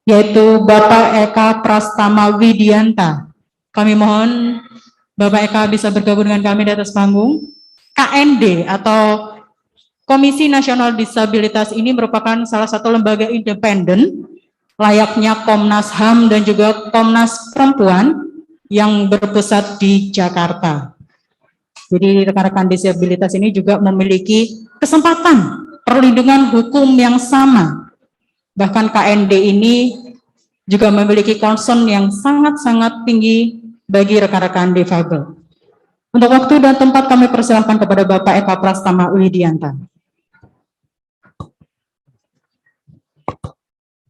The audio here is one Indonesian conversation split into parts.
yaitu Bapak Eka Prastama Widianta. Kami mohon Bapak Eka bisa bergabung dengan kami di atas panggung. KND atau Komisi Nasional Disabilitas ini merupakan salah satu lembaga independen layaknya Komnas HAM dan juga Komnas Perempuan yang berpusat di Jakarta. Jadi rekan-rekan disabilitas ini juga memiliki kesempatan perlindungan hukum yang sama. Bahkan KND ini juga memiliki concern yang sangat-sangat tinggi bagi rekan-rekan difabel. Untuk waktu dan tempat kami persilakan kepada Bapak Eka Prastama Widianta.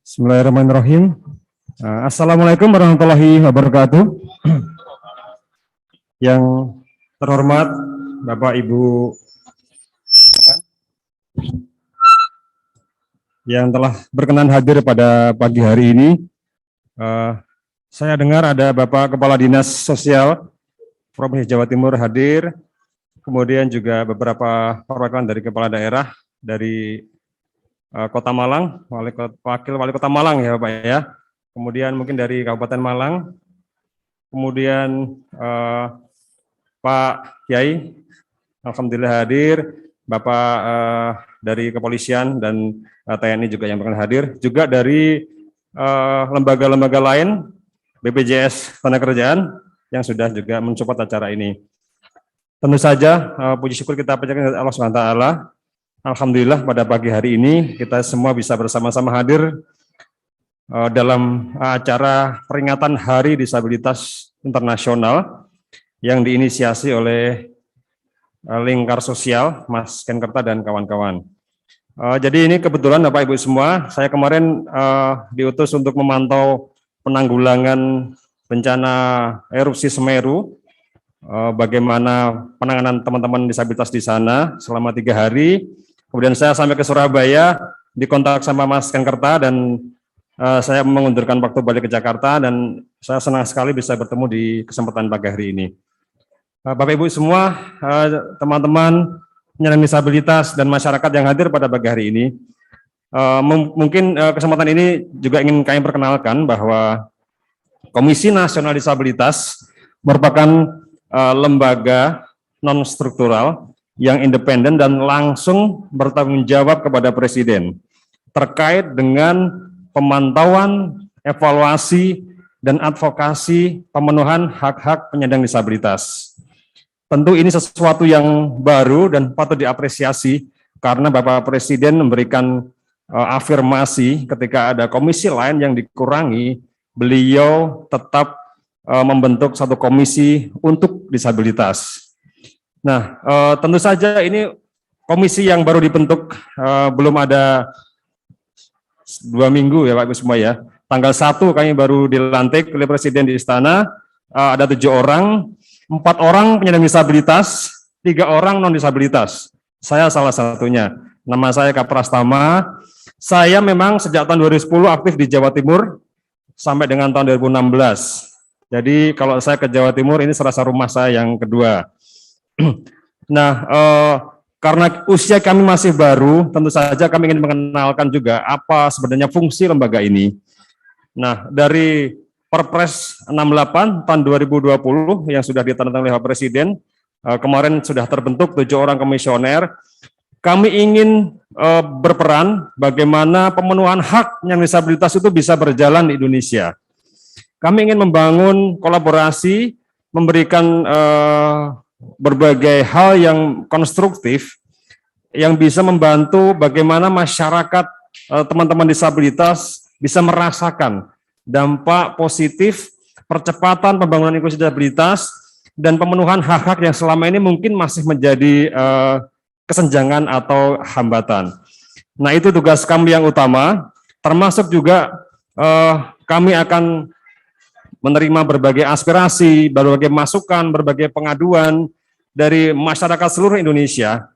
Bismillahirrahmanirrahim. Assalamualaikum warahmatullahi wabarakatuh. Yang terhormat Bapak Ibu yang telah berkenan hadir pada pagi hari ini. Saya dengar ada Bapak Kepala Dinas Sosial Provinsi Jawa Timur hadir, kemudian juga beberapa perwakilan dari kepala daerah dari Kota Malang, Wakil Wali Kota Malang ya Bapak ya, kemudian mungkin dari Kabupaten Malang, kemudian Pak Kiai, alhamdulillah hadir, Bapak dari Kepolisian dan TNI juga yang berkenan hadir, juga dari lembaga-lembaga lain, BPJS Tenaga yang sudah juga mensupport acara ini. Tentu saja puji syukur kita panjatkan kepada Allah SWT. Alhamdulillah pada pagi hari ini kita semua bisa bersama-sama hadir dalam acara peringatan Hari Disabilitas Internasional yang diinisiasi oleh Lingkar Sosial, Mas Kenkerta dan kawan-kawan. Jadi ini kebetulan Bapak Ibu semua, saya kemarin diutus untuk memantau penanggulangan bencana erupsi Semeru, bagaimana penanganan teman-teman disabilitas di sana selama 3 hari. Kemudian saya sampai ke Surabaya, dikontak sama Mas Kenkerta dan saya mengundurkan waktu balik ke Jakarta dan saya senang sekali bisa bertemu di kesempatan pagi hari ini. Bapak Ibu semua, teman-teman penyandang disabilitas dan masyarakat yang hadir pada pagi hari ini, mungkin kesempatan ini juga ingin kami perkenalkan bahwa Komisi Nasional Disabilitas merupakan lembaga non-struktural yang independen dan langsung bertanggung jawab kepada Presiden terkait dengan pemantauan, evaluasi, dan advokasi pemenuhan hak-hak penyandang disabilitas. Tentu ini sesuatu yang baru dan patut diapresiasi karena Bapak Presiden memberikan afirmasi ketika ada komisi lain yang dikurangi, beliau tetap membentuk satu komisi untuk disabilitas. Nah, tentu saja ini komisi yang baru dibentuk, belum ada 2 minggu ya Pak Ibu semua ya. Tanggal 1 kami baru dilantik oleh Presiden di Istana, ada 7 orang, 4 orang penyandang disabilitas, 3 orang non disabilitas. Saya salah satunya. Nama saya Eka Prastama. Saya memang sejak tahun 2010 aktif di Jawa Timur sampai dengan tahun 2016. Jadi kalau saya ke Jawa Timur ini serasa rumah saya yang kedua. Nah, karena usia kami masih baru, tentu saja kami ingin mengenalkan juga apa sebenarnya fungsi lembaga ini. Nah, dari Perpres 68 tahun 2020 yang sudah ditandatangani oleh Pak Presiden, kemarin sudah terbentuk 7 orang komisioner. Kami ingin berperan bagaimana pemenuhan hak yang disabilitas itu bisa berjalan di Indonesia. Kami ingin membangun kolaborasi, memberikan berbagai hal yang konstruktif yang bisa membantu bagaimana masyarakat teman-teman disabilitas bisa merasakan dampak positif percepatan pembangunan inklusi disabilitas dan pemenuhan hak-hak yang selama ini mungkin masih menjadi kesenjangan atau hambatan. Nah, itu tugas kami yang utama, termasuk juga kami akan menerima berbagai aspirasi, berbagai masukan, berbagai pengaduan dari masyarakat seluruh Indonesia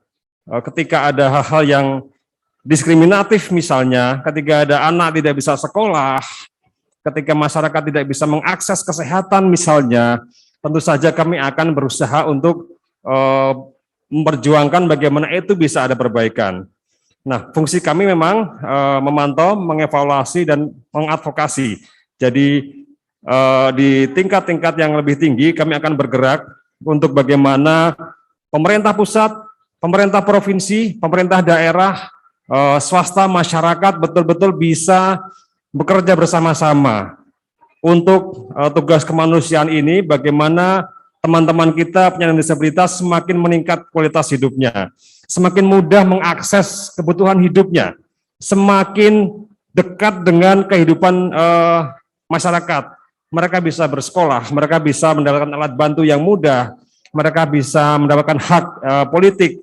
ketika ada hal-hal yang diskriminatif misalnya, ketika ada anak tidak bisa sekolah, ketika masyarakat tidak bisa mengakses kesehatan misalnya, tentu saja kami akan berusaha untuk memperjuangkan bagaimana itu bisa ada perbaikan. Nah, fungsi kami memang memantau, mengevaluasi, dan mengadvokasi. Jadi di tingkat-tingkat yang lebih tinggi kami akan bergerak untuk bagaimana pemerintah pusat, pemerintah provinsi, pemerintah daerah, swasta, masyarakat betul-betul bisa bekerja bersama-sama untuk tugas kemanusiaan ini, bagaimana teman-teman kita penyandang disabilitas semakin meningkat kualitas hidupnya, semakin mudah mengakses kebutuhan hidupnya, semakin dekat dengan kehidupan masyarakat. Mereka bisa bersekolah, mereka bisa mendapatkan alat bantu yang mudah, mereka bisa mendapatkan hak politik,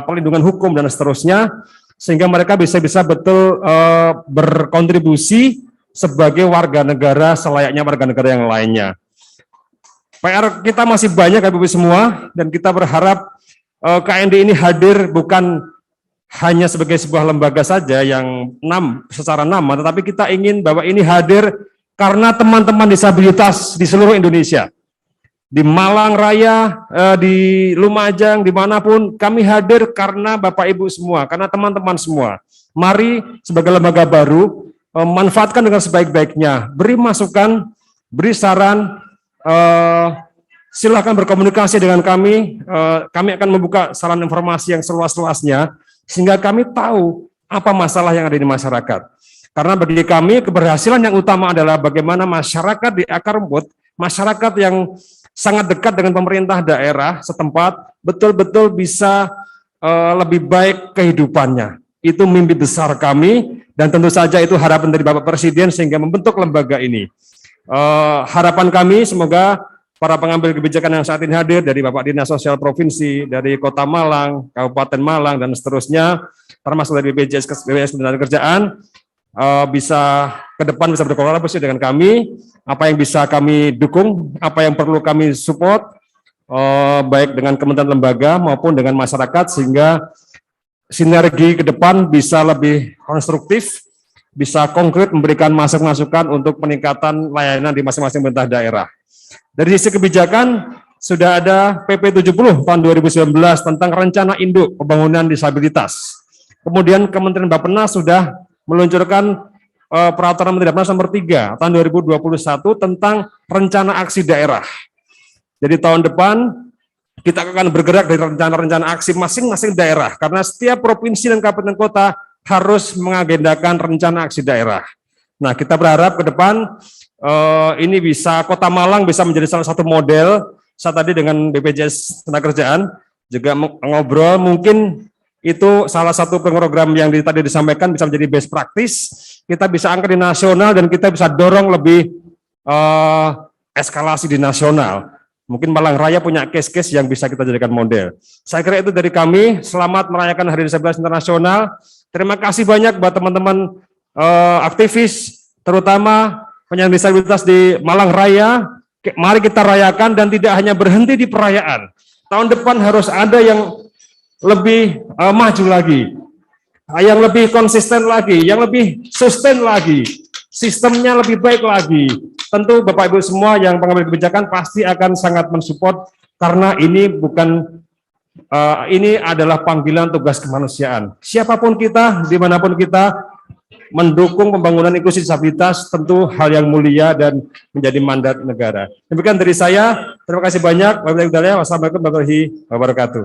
perlindungan hukum, dan seterusnya, sehingga mereka bisa betul berkontribusi sebagai warga negara selayaknya warga negara yang lainnya. PR kita masih banyak, Ibu semua, dan kita berharap KND ini hadir bukan hanya sebagai sebuah lembaga saja yang secara nama, tetapi kita ingin bahwa ini hadir karena teman-teman disabilitas di seluruh Indonesia. Di Malang Raya, di Lumajang, dimanapun, kami hadir karena Bapak Ibu semua, karena teman-teman semua. Mari sebagai lembaga baru, manfaatkan dengan sebaik-baiknya, beri masukan, beri saran, silakan berkomunikasi dengan kami akan membuka saran informasi yang seluas-luasnya, sehingga kami tahu apa masalah yang ada di masyarakat. Karena bagi kami, keberhasilan yang utama adalah bagaimana masyarakat di akar rumput, masyarakat yang sangat dekat dengan pemerintah daerah setempat, betul-betul bisa lebih baik kehidupannya. Itu mimpi besar kami, dan tentu saja itu harapan dari Bapak Presiden sehingga membentuk lembaga ini. Harapan kami semoga para pengambil kebijakan yang saat ini hadir dari Bapak Dinas Sosial Provinsi, dari Kota Malang, Kabupaten Malang, dan seterusnya, termasuk dari BPJS Ketenagakerjaan, bisa ke depan bisa berkolaborasi dengan kami, apa yang bisa kami dukung, apa yang perlu kami support, baik dengan kementerian lembaga maupun dengan masyarakat, sehingga sinergi ke depan bisa lebih konstruktif, bisa konkret memberikan masukan-masukan untuk peningkatan layanan di masing-masing pemerintah daerah. Dari sisi kebijakan, sudah ada PP 70 tahun 2019 tentang rencana induk pembangunan disabilitas. Kemudian Kementerian Bappenas sudah meluncurkan peraturan Menteri Bappenas nomor 3 tahun 2021 tentang rencana aksi daerah. Jadi tahun depan kita akan bergerak dari rencana-rencana aksi masing-masing daerah, karena setiap provinsi dan kabupaten kota harus mengagendakan rencana aksi daerah. Nah, kita berharap ke depan ini bisa, Kota Malang bisa menjadi salah satu model. Saya tadi dengan BPJS Ketenagakerjaan juga ngobrol, mungkin itu salah satu program yang tadi disampaikan bisa menjadi best practice. Kita bisa angkat di nasional dan kita bisa dorong lebih eskalasi di nasional. Mungkin Malang Raya punya case-case yang bisa kita jadikan model. Saya kira itu dari kami. Selamat merayakan Hari Disabilitas Internasional. Terima kasih banyak buat teman-teman aktivis, terutama penyandang disabilitas di Malang Raya. Mari kita rayakan dan tidak hanya berhenti di perayaan. Tahun depan harus ada yang lebih maju lagi, yang lebih konsisten lagi, yang lebih sustain lagi, sistemnya lebih baik lagi. Tentu Bapak Ibu semua yang pengambil kebijakan pasti akan sangat mensupport, karena ini bukan ini adalah panggilan tugas kemanusiaan. Siapapun kita, dimanapun kita, mendukung pembangunan inklusi disabilitas tentu hal yang mulia dan menjadi mandat negara. Demikian dari saya. Terima kasih banyak. Wassalamualaikum warahmatullahi wabarakatuh.